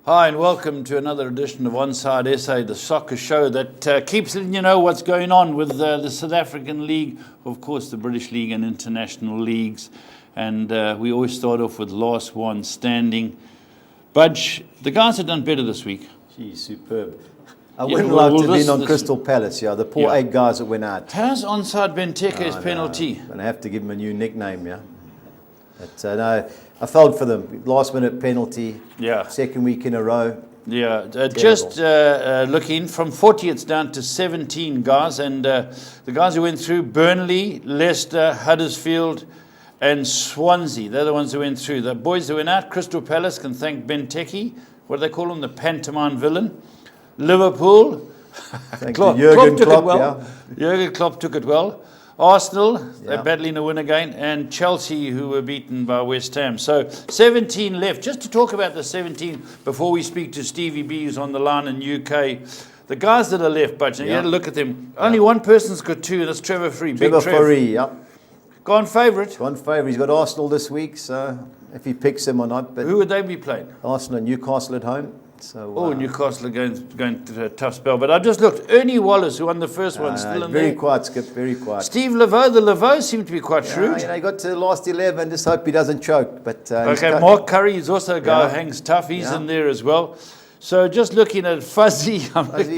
Hi and welcome to another edition of Onside SA, the soccer show that keeps letting you know what's going on with the South African League, of course the British League and international leagues. And we always start off with last one standing. Budge, the guys have done better this week. Gee, superb. I wouldn't like to have been on Crystal Palace, the poor 8 guys that went out. How's onside Benteke's penalty? I'm going to have to give him a new nickname, But no, I felt for them. Last minute penalty, second week in a row. Yeah, just looking, from 40 it's down to 17 guys. And the guys who went through, Burnley, Leicester, Huddersfield and Swansea. They're the ones who went through. The boys who went out, Crystal Palace can thank Benteke. What do they call him? The pantomime villain. Liverpool, Jurgen Klopp, Jurgen Klopp took it well. Arsenal, they're battling a win again, and Chelsea, who were beaten by West Ham. So 17 left. Just to talk about the 17 before we speak to Stevie B, who's on the line in UK. The guys that are left, Budge, you had to look at them. Only one person's got 2, and that's Trevor Free. Trevor Free, Gone favourite. He's got Arsenal this week, so if he picks them or not. But who would they be playing? Arsenal and Newcastle at home. So, Newcastle are going to a tough spell. But I just looked. Ernie Wallace, who won the first one, still in very there. Quiet, Skip, very quiet. Steve Laveau, the Laveau seemed to be quite shrewd. He got to the last 11. Just hope he doesn't choke. But Mark Curry is also a guy who hangs tough. He's in there as well. So just looking at Fuzzy.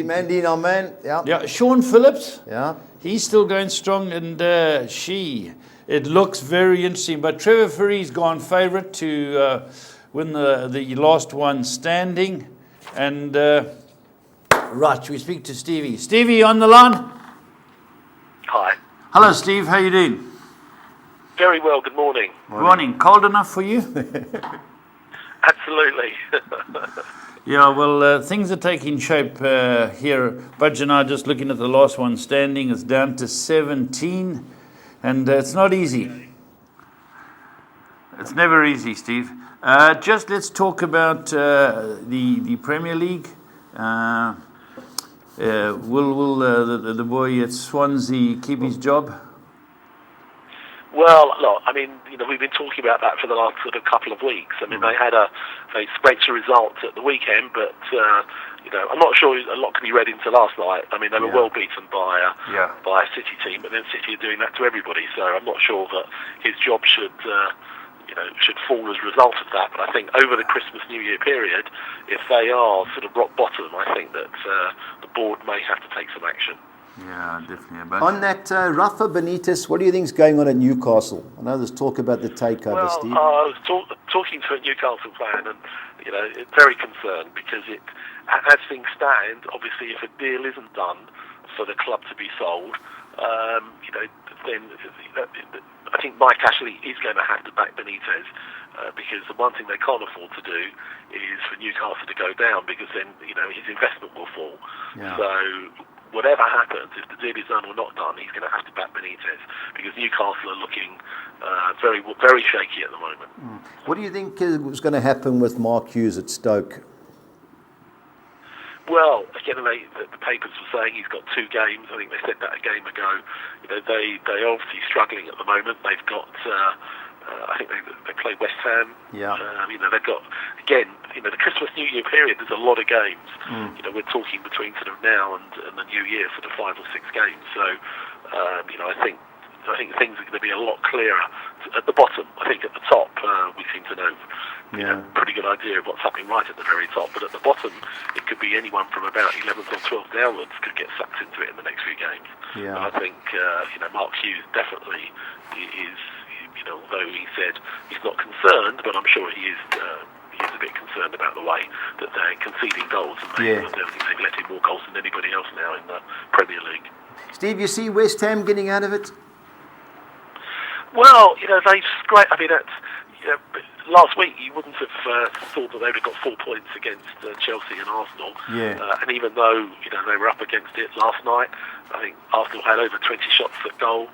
Mandy, our man. Yeah, Sean Phillips. Yeah. He's still going strong. And it looks very interesting. But Trevor Free's gone favourite to win the last one standing. And right, we speak to Stevie. Stevie, on the line? Hi. Hello, Steve. How you doing? Very well. Good morning. Morning. Cold enough for you? Absolutely. Yeah, well, things are taking shape here. Budge and I are just looking at the last one standing. It's down to 17, and it's not easy. It's never easy, Steve. Just let's talk about the Premier League. Will the boy at Swansea keep his job? Well, look, I mean, we've been talking about that for the last sort of couple of weeks. I mean, they scraped a result at the weekend, but I'm not sure a lot could be read into last night. I mean, they were well beaten by a City team, but then City are doing that to everybody. So I'm not sure that his job should fall as a result of that. But I think over the Christmas New Year period, if they are sort of rock bottom, I think that the board may have to take some action. Yeah, definitely. On that, Rafa Benitez, what do you think is going on at Newcastle? I know there's talk about the takeover, Steve. I was talking to a Newcastle fan, and very concerned because as things stand, obviously, if a deal isn't done for the club to be sold, then I think Mike Ashley is going to have to back Benitez because the one thing they can't afford to do is for Newcastle to go down, because then his investment will fall. Yeah. So whatever happens, if the deal is done or not done, he's going to have to back Benitez because Newcastle are looking very, very shaky at the moment. What do you think is going to happen with Mark Hughes at Stoke? Well, again, the papers were saying he's got 2 games. I think they said that a game ago. They're obviously struggling at the moment. They've got, I think they play West Ham. Yeah. They've got, again, the Christmas New Year period. There's a lot of games. We're talking between sort of now and the New Year, sort of 5 or 6 games. So, I think things are going to be a lot clearer at the bottom. I think at the top we seem to know pretty good idea of what's happening right at the very top, but at the bottom it could be anyone from about 11th or 12th downwards could get sucked into it in the next few games. And I think Mark Hughes definitely is, although he said he's not concerned, but I'm sure he is a bit concerned about the way that they're conceding goals, and they've let in more goals than anybody else now in the Premier League. Steve, you see West Ham getting out of it? Well, they've scraped. I mean, last week you wouldn't have thought that they would have got 4 points against Chelsea and Arsenal. And even though they were up against it last night, I think Arsenal had over 20 shots at goal.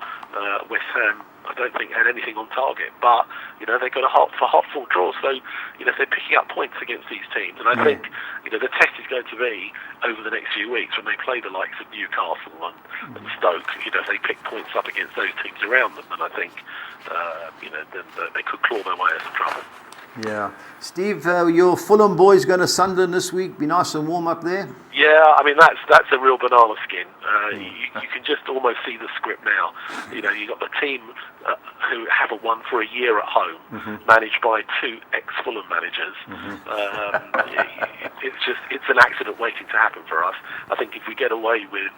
West Ham, I don't think, had anything on target. But they got a hot-fought draw. So they're picking up points against these teams, and I think the test is going to be over the next few weeks when they play the likes of Newcastle and Stoke. If they pick points up against those teams around them, then I think then they could claw their way out of trouble. Yeah. Steve, your Fulham boys going to Sunderland this week. Be nice and warm up there. Yeah, I mean that's a real banana skin. You can just almost see the script now. You know, you got the team who haven't won for a year at home, managed by two ex-Fulham managers. It's an accident waiting to happen for us. I think if we get away with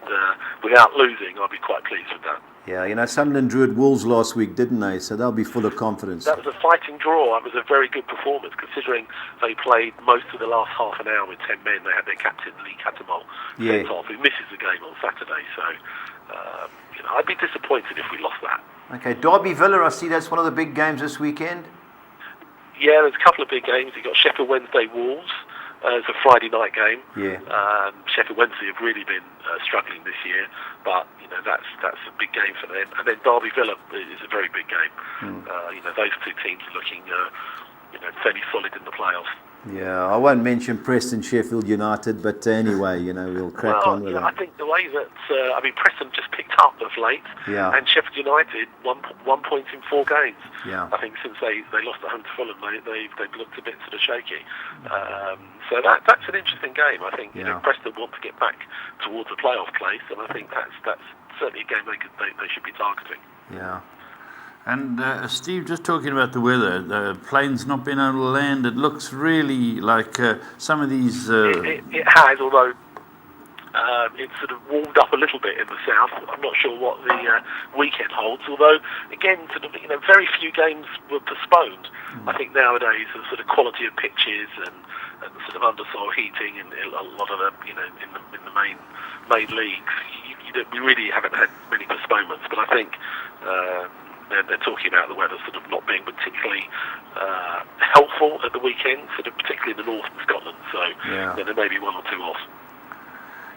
without losing, I'll be quite pleased with that. Yeah, you know, Sunderland drew at Wolves last week, didn't they? So they'll be full of confidence. That was a fighting draw. That was a very good performance, considering they played most of the last half an hour with 10 men. They had their captain, Lee Catamol, sent off, who misses the game on Saturday. So, I'd be disappointed if we lost that. Okay, Derby Villa, I see that's one of the big games this weekend. Yeah, there's a couple of big games. You've got Sheffield Wednesday Wolves. It's a Friday night game. Yeah. Sheffield Wednesday have really been struggling this year, but that's a big game for them. And then Derby Villa is a very big game. Those two teams are looking fairly solid in the playoffs. Yeah, I won't mention Preston Sheffield United, but anyway, we'll crack on with that. I think the way that Preston just picked up of late, and Sheffield United 1 point in 4 games. Yeah. I think since they lost at home to Fulham, they've looked a bit sort of shaky. So that's an interesting game. I think Preston want to get back towards a playoff place, and I think that's certainly a game they should be targeting. Yeah. And Steve, just talking about the weather, the plane's not been able to land. It looks really like some of these... It has, although it's sort of warmed up a little bit in the south. I'm not sure what the weekend holds, although, again, very few games were postponed. I think nowadays the sort of quality of pitches and sort of undersoil heating and a lot of the, in the main leagues, we really haven't had many postponements. But I think... They're talking about the weather sort of not being particularly helpful at the weekend, sort of particularly in the north of Scotland. So there may be 1 or 2 off.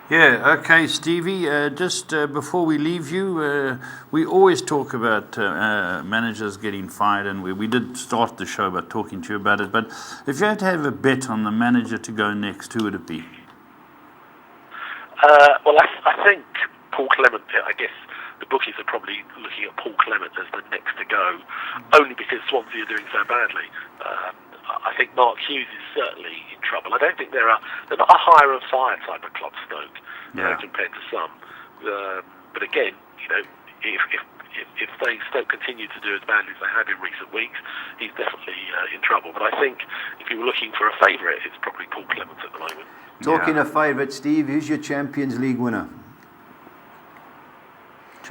Yeah, okay, Stevie, just before we leave you, we always talk about managers getting fired, and we did start the show by talking to you about it, but if you had to have a bet on the manager to go next, who would it be? Well, I think Paul Clement, I guess, the bookies are probably looking at Paul Clement as the next to go, only because Swansea are doing so badly. I think Mark Hughes is certainly in trouble. I don't think they're not a hire and fire type of club, Stoke, compared to some. But again, if Stoke continue to do as badly as they have in recent weeks, he's definitely in trouble. But I think if you were looking for a favourite, it's probably Paul Clement at the moment. Talking of favourite, Steve, who's your Champions League winner?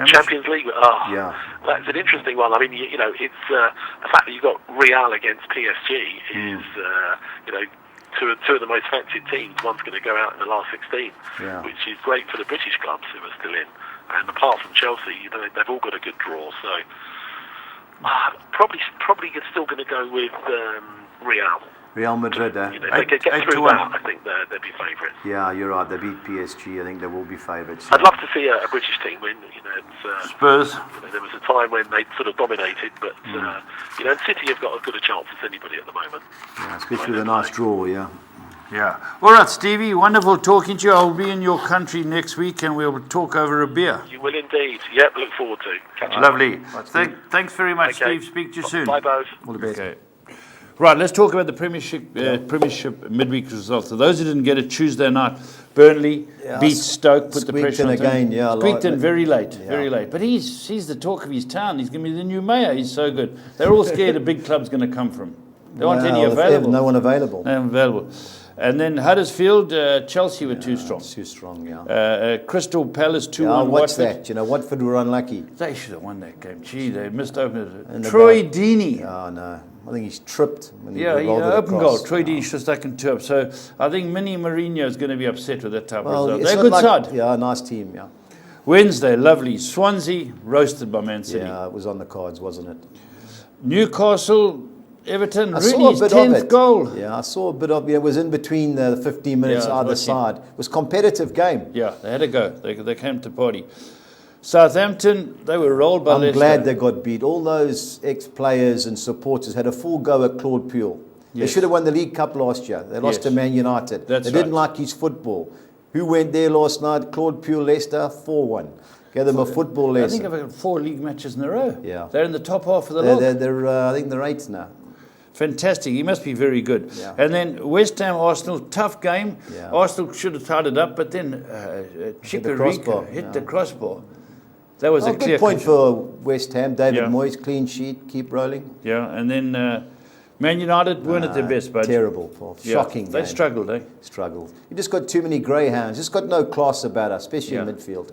Champions League, that's an interesting one. I mean, it's the fact that you've got Real against PSG is, two of the most fancied teams. One's going to go out in the last 16, which is great for the British clubs who are still in. And apart from Chelsea, they've all got a good draw. So probably still going to go with Real. Real Madrid, if they could get through that, I think they'd be favourites. Yeah, you're right. They beat PSG. I think they will be favourites. I'd love to see a British team win. Spurs. There was a time when they sort of dominated, but City have got as good a chance as anybody at the moment. Yeah, especially with a nice draw. Yeah. Yeah. All right, Stevie. Wonderful talking to you. I'll be in your country next week, and we'll talk over a beer. You will indeed. Yep. Look forward to. Catch you. Lovely. Thanks very much, Steve. Speak to you soon. Bye, both. All the best. Okay. Right, let's talk about the Premiership midweek results. So those who didn't get it, Tuesday night, Burnley beat Stoke, put the pressure on him. Squeaked in very late. But he's the talk of his town. He's going to be the new mayor. He's so good. They're all scared a big club's going to come from. There aren't any available. No one available. And then Huddersfield, Chelsea were too strong. Too strong, Crystal Palace 2-1 what's Watford. that? Watford were unlucky. They should have won that game. Gee, they missed open. Troy Deeney. Oh, no. I think he's tripped when he open goal. Troy Deeney should have stuck in 2 up. So I think Mini Mourinho is going to be upset with that type of result. They're a good side. Yeah, nice team, Wednesday, lovely. Swansea, roasted by Man City. Yeah, it was on the cards, wasn't it? Newcastle, Everton, Rooney's 10th goal. Yeah, I saw a bit of it. It was in between the 15 minutes either side. It was a competitive game. Yeah, they had a go. They came to party. Southampton, they were rolled by Leicester. I'm glad they got beat. All those ex-players and supporters had a full go at Claude Puel. Yes. They should have won the League Cup last year. They lost to Man United. They didn't like his football. Who went there last night? Claude Puel, Leicester, 4-1. Gave them a football lesson. I think they've got 4 league matches in a row. Yeah. They're in the top half of the league. I think they're 8th now. Fantastic. He must be very good. Yeah. And then West Ham, Arsenal, tough game. Yeah. Arsenal should have tied it up, but then Chikorika hit the crossbar. That was a clear good point for West Ham. David Moyes, clean sheet, keep rolling. Yeah, and then Man United weren't at their best, but terrible, Paul. Shocking. They struggled, eh? Struggled. You just got too many greyhounds. Just got no class about us, especially in midfield.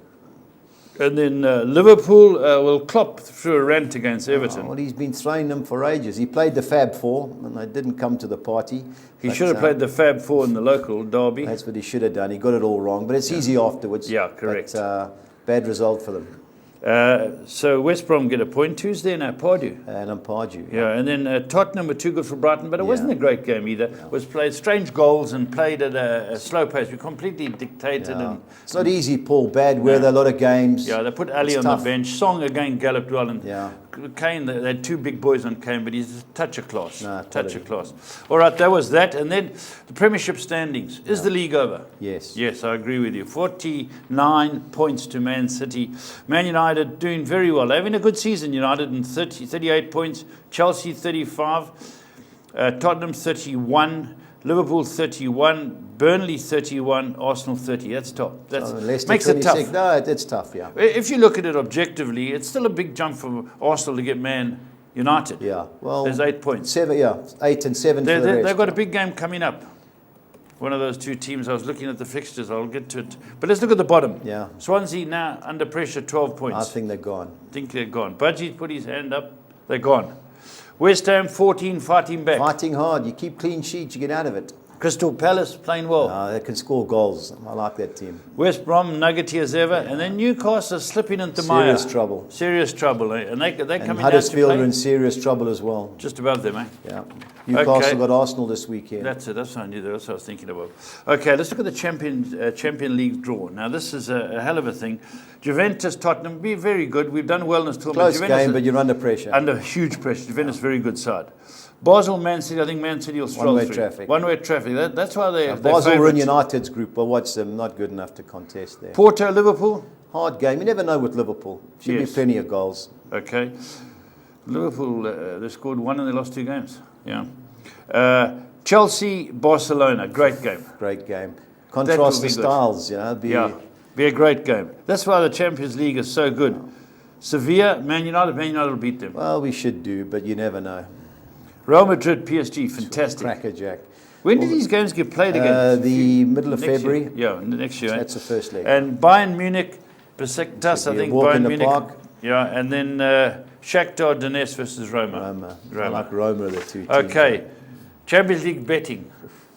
And then Liverpool will Klopp through a rant against Everton. Well, he's been throwing them for ages. He played the Fab Four, and they didn't come to the party. He should have played the Fab Four in the local derby. That's what he should have done. He got it all wrong, but it's easy afterwards. Yeah, correct. But, bad result for them. So West Brom get a point Tuesday now, Pardew. And Pardew. Yeah, and then Tottenham were too good for Brighton, but it wasn't a great game either. It was played strange goals and played at a slow pace. We completely dictated. And it's not easy, Paul. Bad weather, a lot of games. Yeah, they put Ali on the bench. Song again galloped well. And Kane, they had two big boys on Kane, but he's a touch of class. Touch of class. All right, that was that. And then the Premiership standings. Is the league over? Yes. Yes, I agree with you. 49 points to Man City. Man United doing very well. Having a good season, United, in 38 points. Chelsea 35. Tottenham 31. Liverpool 31. Burnley 31, Arsenal 30. That's top. That makes it tough. No, it's tough, yeah. If you look at it objectively, it's still a big jump for Arsenal to get Man United. Yeah, well, there's 8 points. 8 and 7 for the rest. They've got a big game coming up. One of those two teams. I was looking at the fixtures. I'll get to it. But let's look at the bottom. Yeah. Swansea now under pressure, 12 points. I think they're gone. Budgie put his hand up. They're gone. West Ham 14, fighting back. Fighting hard. You keep clean sheets, you get out of it. Crystal Palace playing well. They can score goals. I like that team. West Brom, nuggety as ever. And then Newcastle slipping into Maya. Serious trouble. Eh? And they're coming down to Huddersfield are in serious trouble as well. Just above them, eh? Yeah. Newcastle got Arsenal this weekend. That's it. That's what I knew. That's what I was thinking about. Okay, let's look at the Champion League draw. Now, this is a hell of a thing. Juventus, Tottenham, be very good. We've done well in this tournament. Close game, but you're under pressure. Under huge pressure. Juventus, very good side. Basel, Man City, I think Man City will stroll through. One-way traffic. That's why they're Basel were in United's group. But watch them. Not good enough to contest there. Porto, Liverpool. Hard game. You never know with Liverpool. Should be plenty of goals. Okay. Liverpool, they scored 1 and they lost 2 games. Yeah. Chelsea, Barcelona. Great game. Great game. Contrast the styles. Be a great game. That's why the Champions League is so good. Sevilla, Man United will beat them. Well, we should do, but you never know. Real Madrid, PSG, fantastic. Crackerjack. When do these games get played again? The middle of February. Yeah, next year. That's the first leg. And Bayern Munich, Besiktas, I think. Bayern Munich. Park. Yeah, and then Shakhtar Donetsk versus Roma. I like Roma are the two teams. Okay, Champions League betting.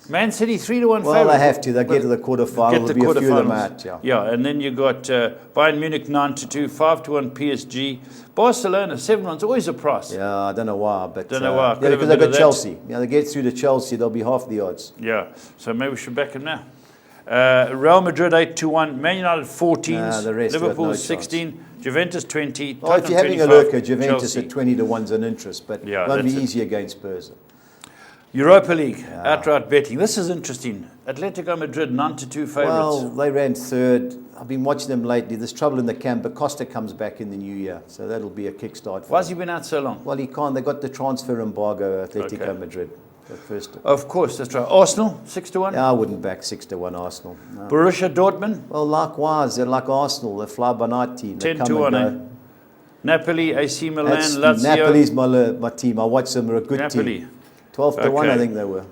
Man City 3-1 favourite. Well, they have to. They get to the quarterfinal. There'll be a few of them out. Yeah, and then you got Bayern Munich 9-2, 5-1 PSG. Barcelona 7-1. It's always a price. Yeah, I don't know why, but because they've got Chelsea. They get through to Chelsea, they'll be half the odds. Yeah, so maybe we should back them now. Real Madrid 8-1, Man United 14, Liverpool 16, Juventus 20. Well, if you're having a look at Juventus at 20-1's an interest, but it won't be easy against Spurs. Europa League, outright betting. This is interesting. Atletico Madrid, 9-2 favourites. Well, they ran third. I've been watching them lately. There's trouble in the camp, but Costa comes back in the new year, so that'll be a kickstart for Why has he been out so long? Well, he can't. They got the transfer embargo, Atletico Madrid. Of course, that's right. Arsenal, 6-1? Yeah, I wouldn't back 6-1 Arsenal. No. Borussia Dortmund? Well, likewise, they're like Arsenal, they're fly-by-night team. 10-1, Napoli, AC Milan, Lazio. Napoli's my team. I watch them, they're a good team. 12-1, I think they were.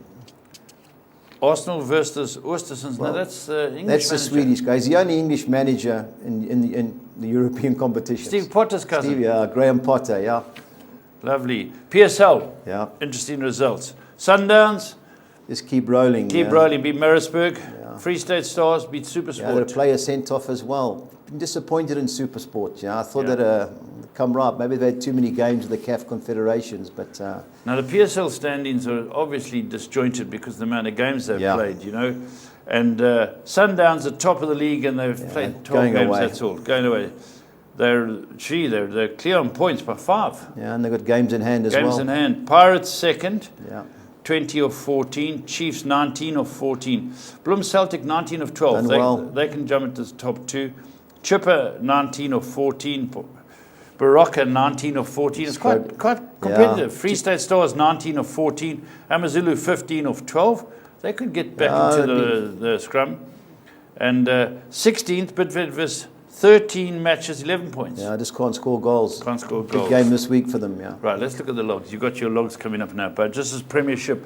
Arsenal versus Ostersons. Well, no, that's English That's manager. The Swedish guy. He's the only English manager in the European competition. Steve Potter's cousin. Graham Potter, yeah. Lovely. PSL. Yeah. Interesting results. Sundowns. Just keep rolling. Keep rolling. Beat Marisburg. Yeah. Free State Stars beat Supersport. Yeah, the player sent off as well. I'm disappointed in Supersport. I thought that come right. Maybe they had too many games with the CAF confederations, but now the PSL standings are obviously disjointed because of the amount of games they've played. And Sundowns are top of the league and they've played 12 games. Away. That's all going away. They're clear on points by 5. Yeah, and they've got games in hand as well. Games in hand. Pirates second. Yeah. 20 of 14. Chiefs 19 of 14. Bloom Celtic 19 of 12. They can jump into the top 2. Chipper 19 of 14. Barocca 19 of 14. It's quite competitive. Free State Stars 19 of 14. Amazulu 15 of 12. They could get back into the scrum. And 16th, Bidvest 13 matches, 11 points. Yeah, I just can't score goals. Can't score Good goals. game this week for them, yeah. Right, let's look at the logs. You've got your logs coming up now, Bud. Just as Premiership.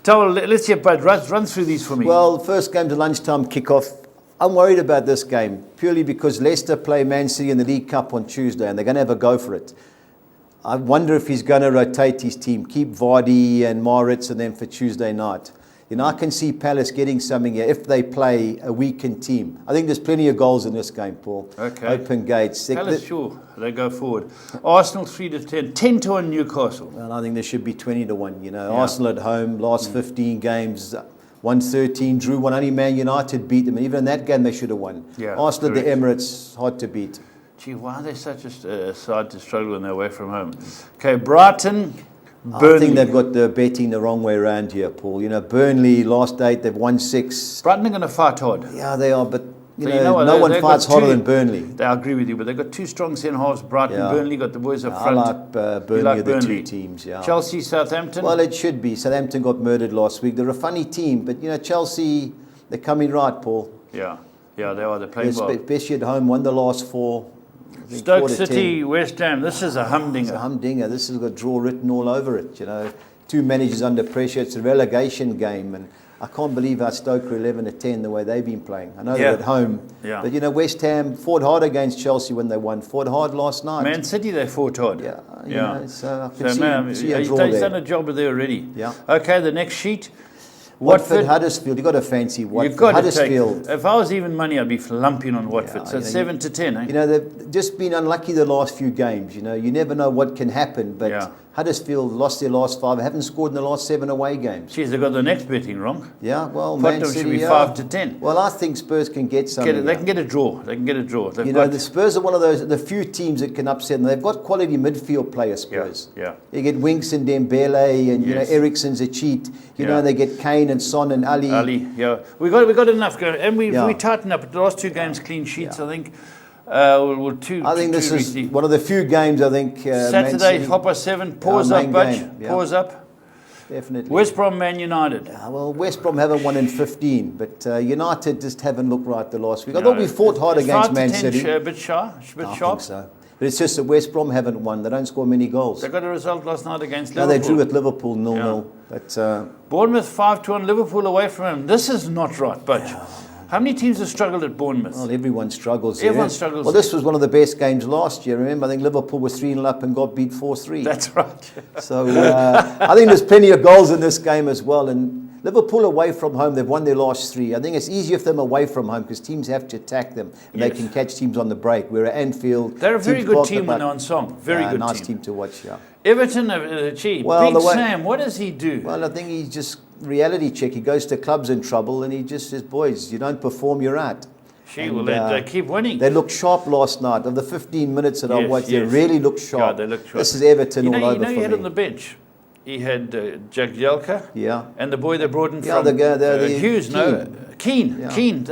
Let's hear, Bud, run through these for me. Well, first game's a lunchtime kickoff. I'm worried about this game, purely because Leicester play Man City in the League Cup on Tuesday, and they're going to have a go for it. I wonder if he's going to rotate his team, keep Vardy and Maritz and them for Tuesday night. You know, I can see Palace getting something here if they play a weakened team. I think there's plenty of goals in this game, Paul. Okay. Open gates. Palace, sure. They go forward. Arsenal 3-10. 10-1 Newcastle. Well, I think there should be 20-1. You know, Arsenal at home, last 15 games, won 13, drew one. Only Man United beat them. And even in that game, they should have won. Yeah, Arsenal at the Emirates, hard to beat. Gee, why are they such a side to struggle when they're away from home? Okay, Brighton, Burnley. I think they've got the betting the wrong way around here, Paul. You know, Burnley, last 8, they've won 6. Brighton are going to fight hard. Yeah, they are, but So no one fights harder than Burnley. I agree with you, but they've got two strong centre-halves. Brighton, Burnley got the boys up I front. like Burnley, the two teams. Yeah. Chelsea, Southampton. Well, it should be. Southampton got murdered last week. They're a funny team, but you know, Chelsea, they're coming right, Paul. Yeah, they are. They're playing well. Especially at home, won the last 4. Stoke City, West Ham. This is a humdinger. It's a humdinger. This has got draw written all over it. You know, 2 managers under pressure. It's a relegation game, and I can't believe how Stoke are 11-10 the way they've been playing. I know they're at home, but you know, West Ham fought hard against Chelsea when they won. Fought hard last night. Man City, they fought hard. Yeah, you yeah. know, so I can see a draw he's done a job there already. Yeah. Okay, the next sheet. Watford, Huddersfield. You've got to fancy Watford. You've got Huddersfield. If I was even money, I'd be lumping on Watford. So 7-10. Eh? You know, they've just been unlucky the last few games. You know, you never know what can happen. But Huddersfield lost their last 5. Haven't scored in the last 7 away games. Geez, they got the next betting wrong. Yeah, well, Man City should be 5-10. Well, I think Spurs can get something. They can get a draw. They can get a draw. You know, the Spurs are one of the few teams that can upset them. They've got quality midfield players, Spurs. Yeah. You get Winks and Dembele, and you know, Eriksen's a cheat. You know, they get Kane and Son and Ali. We got enough going, and we tightened up. The last 2 games clean sheets, I think. I think this is one of the few games. I think Saturday, 7:30. Pause up, Butch. Pause up. Definitely. West Brom, Man United. Well, West Brom haven't won in 15, but United just haven't looked right the last week. I thought we fought hard against Man City. A bit sharp. I think so. But it's just that West Brom haven't won. They don't score many goals. They got a result last night against Liverpool. No, they drew at Liverpool 0-0. But Bournemouth 5-1, Liverpool away from him. This is not right, Butch. How many teams have struggled at Bournemouth? Well, everyone struggles. Everyone struggles. Well, this was one of the best games last year. Remember, I think Liverpool was 3-0 up and got beat 4-3. That's right. So I think there's plenty of goals in this game as well. And Liverpool away from home, they've won their last 3. I think it's easier for them away from home because teams have to attack them and they can catch teams on the break. Where at Anfield, they're a very good team when they're on song. Very good nice team to watch. Yeah. Everton, Big Sam, what does he do? Well, I think he's just reality check. He goes to clubs in trouble and he just says, boys, you don't perform, you're out. They keep winning. They looked sharp last night. Of the 15 minutes that I watched, they really looked sharp. They looked sharp. This is Everton all over for me. He had on the bench. He had Jagielka, and the boy they brought in from Hughes, Keane.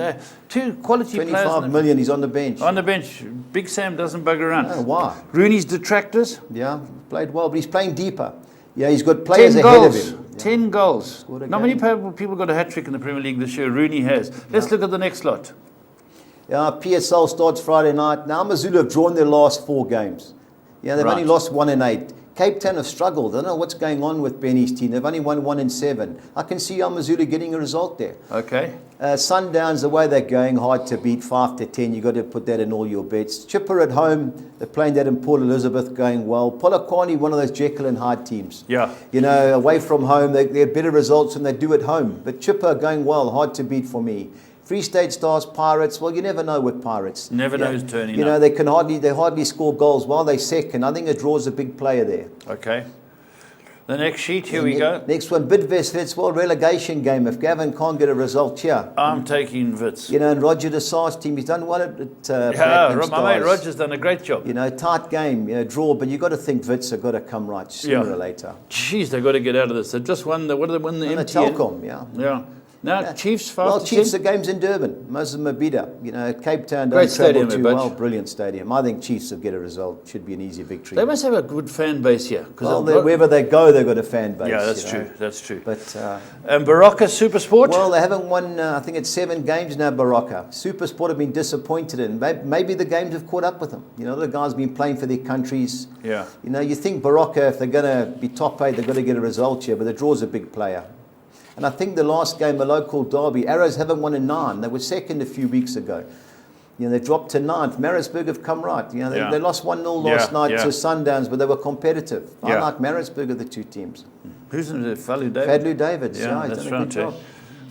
2 quality 25 players. 25 million, he's on the bench. On the bench. Big Sam doesn't bug around. No, why? Rooney's detractors. Yeah, played well, but he's playing deeper. Yeah, he's got players ahead of him. 10 goals. Not many people got a hat-trick in the Premier League this year. Rooney has. Let's look at the next lot. Yeah, PSL starts Friday night. Now, Amazulu have drawn their last 4 games. Yeah, they've only lost 1 in 8. Cape Town have struggled. I don't know what's going on with Benny's team. They've only won 1 in 7. I can see Amazulu getting a result there. Okay. Sundowns, the way they're going, hard to beat, 5-10. You've got to put that in all your bets. Chipper at home, they're playing that in Port Elizabeth, going well. Polokwane, one of those Jekyll and Hyde teams. Yeah. You know, away from home, they have better results than they do at home. But Chipper going well, hard to beat for me. Free State Stars, Pirates. Well, you never know with Pirates. Never know who's turning up. You know, they hardly score goals while they second. I think a draw's a big player there. Okay. The next sheet, here we go. Next one, Bidvest Wits. Well, relegation game. If Gavin can't get a result here. I'm taking Wits. You know, and Roger Desar's team, he's done well at my mate Roger's done a great job. You know, tight game, draw, but you've got to think Wits have got to come right sooner or later. Jeez, they've got to get out of this. They've just won the MTN. Telkom, Yeah. Now, Chiefs 5 Well, to Chiefs, 10? the game's in Durban, Moses Mabhida. Cape Town Great don't travel stadium, too Budge. well. Brilliant stadium. I think Chiefs will get a result. Should be an easy victory. They must have a good fan base here. Well, wherever they go, they've got a fan base. Yeah, that's true. That's true. But and Baraka Super Sport? Well, they haven't won, I think it's 7 games now, Baraka. Super Sport have been disappointed in. Maybe the games have caught up with them. The guys have been playing for their countries. Yeah. You think Baraka, if they're going to be top 8, they've got to get a result here, but the draw's a big player. And I think the last game, a local derby, Arrows haven't won in 9. They were second a few weeks ago. They dropped to 9th. Maritzburg have come right. They lost 1-0 last night to Sundowns, but they were competitive. I like Maritzburg of the two teams. Who's in it? Fadlu David? Fadlu David, yeah, he's that's done a right. good job.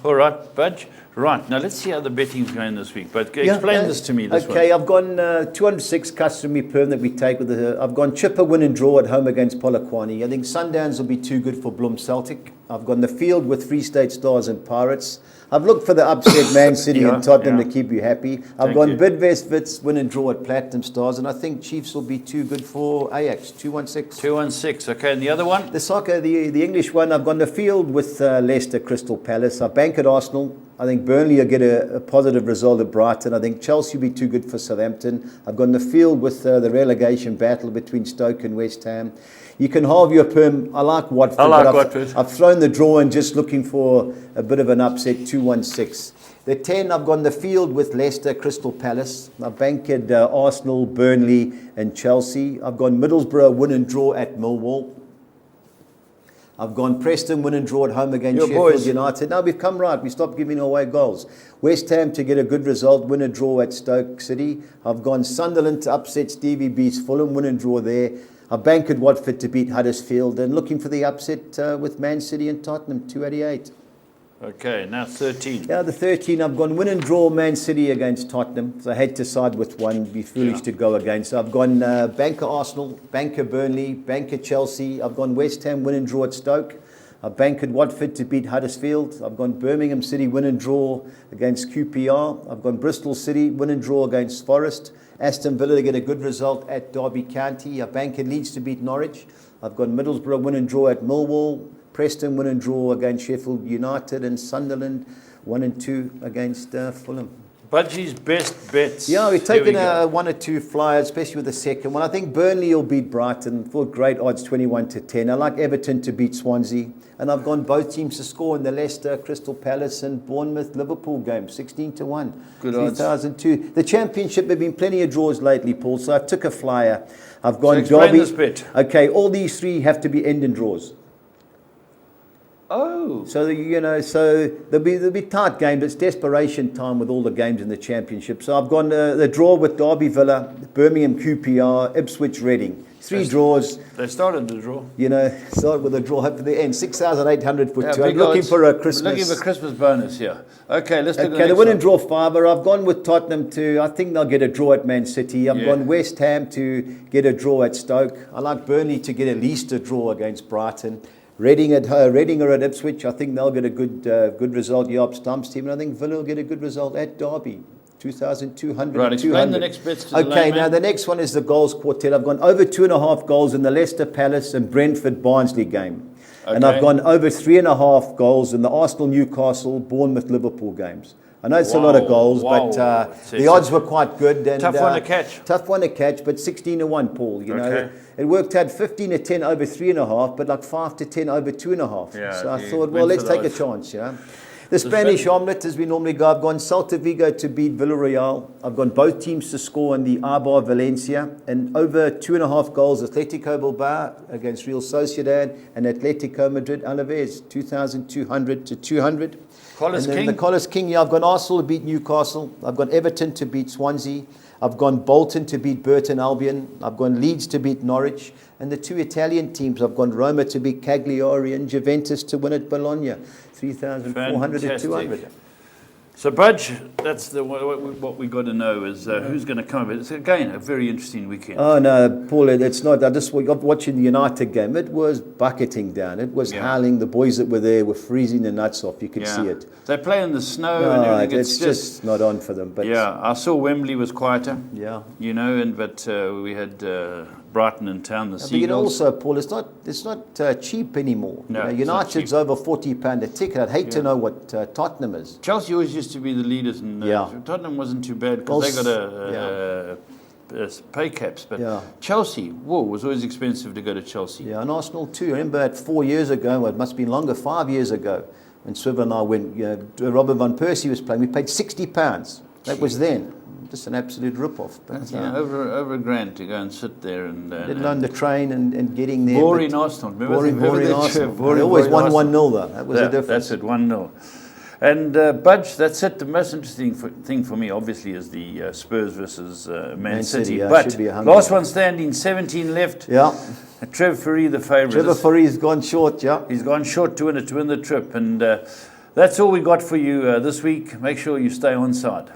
All right, Budge. Right, now let's see how the betting's going this week. But explain this to me. Okay, I've gone 206 customary perm that we take with I've gone chipper win and draw at home against Polokwane. I think Sundowns will be too good for Bloem Celtic. I've gone the field with Free State Stars and Pirates. I've looked for the upset Man City and Tottenham to keep you happy. I've gone Bidvest Wits win and draw at Platinum Stars, and I think Chiefs will be too good for Ajax. 216. 216. Okay, and the other one? The soccer, the English one. I've gone the field with Leicester Crystal Palace. I bank at Arsenal. I think Burnley will get a positive result at Brighton. I think Chelsea will be too good for Southampton. I've gone the field with the relegation battle between Stoke and West Ham. You can halve your perm. I like Watford. Watford. I've thrown the draw in just looking for a bit of an upset, 216. The 10, I've gone the field with Leicester, Crystal Palace. I've banked Arsenal, Burnley and Chelsea. I've gone Middlesbrough win and draw at Millwall. I've gone Preston win and draw at home against Sheffield United. Now we've come right. We stopped giving away goals. West Ham to get a good result, win and draw at Stoke City. I've gone Sunderland to upset Stevie B's Fulham, win and draw there. I've banked Watford to beat Huddersfield and looking for the upset with Man City and Tottenham, 288. Okay, now 13. Yeah, the 13, I've gone win and draw Man City against Tottenham. So I had to side with one, be foolish to go against. So I've gone banker Arsenal, banker Burnley, banker Chelsea. I've gone West Ham win and draw at Stoke. I've banked Watford to beat Huddersfield. I've gone Birmingham City win and draw against QPR. I've gone Bristol City win and draw against Forest. Aston Villa to get a good result at Derby County. I've banked Leeds to beat Norwich. I've gone Middlesbrough win and draw at Millwall. Preston win and draw against Sheffield United, and Sunderland 1 and 2 against Fulham. Budgie's best bets. Yeah, we've taken 1 or 2 flyers, especially with the second one. I think Burnley will beat Brighton for great odds, 21 to 10. I like Everton to beat Swansea, and I've gone both teams to score in the Leicester, Crystal Palace, and Bournemouth Liverpool game, 16 to 1. Good odds. 2002. The Championship, there've been plenty of draws lately, Paul. So I took a flyer. I've gone explain Derby. this bit. Okay, all these 3 have to be end in draws. Oh. So, so there'll be tight games. It's desperation time with all the games in the Championship. So I've gone the draw with Derby Villa, Birmingham QPR, Ipswich Reading. 3 draws. They started the draw. Start with a draw, hope for the end. 6,800 for 2. I'm looking for a Christmas. Looking for Christmas bonus, yeah. Okay, let's look at the the next win one. and draw fiver. I've gone with Tottenham to, I think they'll get a draw at Man City. I've gone West Ham to get a draw at Stoke. I like Burnley to get at least a draw against Brighton. Reading are at Ipswich. I think they'll get a good result. Jaap Stump's team. And I think Villa will get a good result at Derby. 2,200. Right, explain the next bets to the Okay, now the next one is the goals quartet. I've gone over 2.5 goals in the Leicester Palace and Brentford Barnsley game. Okay. And I've gone over 3.5 goals in the Arsenal Newcastle, Bournemouth Liverpool games. I know it's a lot of goals, but the odds were quite good. And, tough one to catch. Tough one to catch, but 16 to 1, Paul. It worked out 15 to 10 over 3.5, but like 5 to 10 over 2.5. Yeah, so I thought, well, let's take a chance. The Spanish omelette, as we normally go, I've gone Celta Vigo to beat Villarreal. I've gone both teams to score in the Eibar Valencia, and over 2.5 goals, Atletico Bilbao against Real Sociedad and Atletico Madrid Alaves, 2,200 to 200. Collis King. The Collis King, I've gone Arsenal to beat Newcastle. I've gone Everton to beat Swansea. I've gone Bolton to beat Burton Albion. I've gone Leeds to beat Norwich. And the 2 Italian teams, I've gone Roma to beat Cagliari and Juventus to win at Bologna, 3,400 to 200. So, Budge, that's what we got to know is who's going to come. It's, again, a very interesting weekend. Oh, no, Paul, it's not. I just watching the United game. It was bucketing down. It was howling. The boys that were there were freezing their nuts off. You could see it. They play in the snow and everything. It's just not on for them. But I saw Wembley was quieter. Yeah. But we had Brighton in town, the But Seagulls. also, Paul, it's not cheap anymore. No, United's over £40 a ticket. I'd hate to know what Tottenham is. Chelsea always used to be the leaders, and Tottenham wasn't too bad because they got a pay caps. But Chelsea, was always expensive to go to Chelsea. Yeah, and Arsenal too. I remember 4 years ago, well, it must have been longer, 5 years ago, when Swivel and I went, Robert Van Persie was playing, we paid £60. That was then. Just an absolute rip-off. But, over $1,000 to go and sit there and let alone the train and getting there. Boring Arsenal. Boring Arsenal. They always won 1-0 though. That was the difference. That's it, 1-0. And Budge, that's it. The most interesting thing for me, obviously, is the Spurs versus Man City. But last one standing, 17 left. Yeah. Trev Fourie, the favourite. Trevor Fourie gone short, He's gone short to win the trip. And that's all we got for you this week. Make sure you stay on side.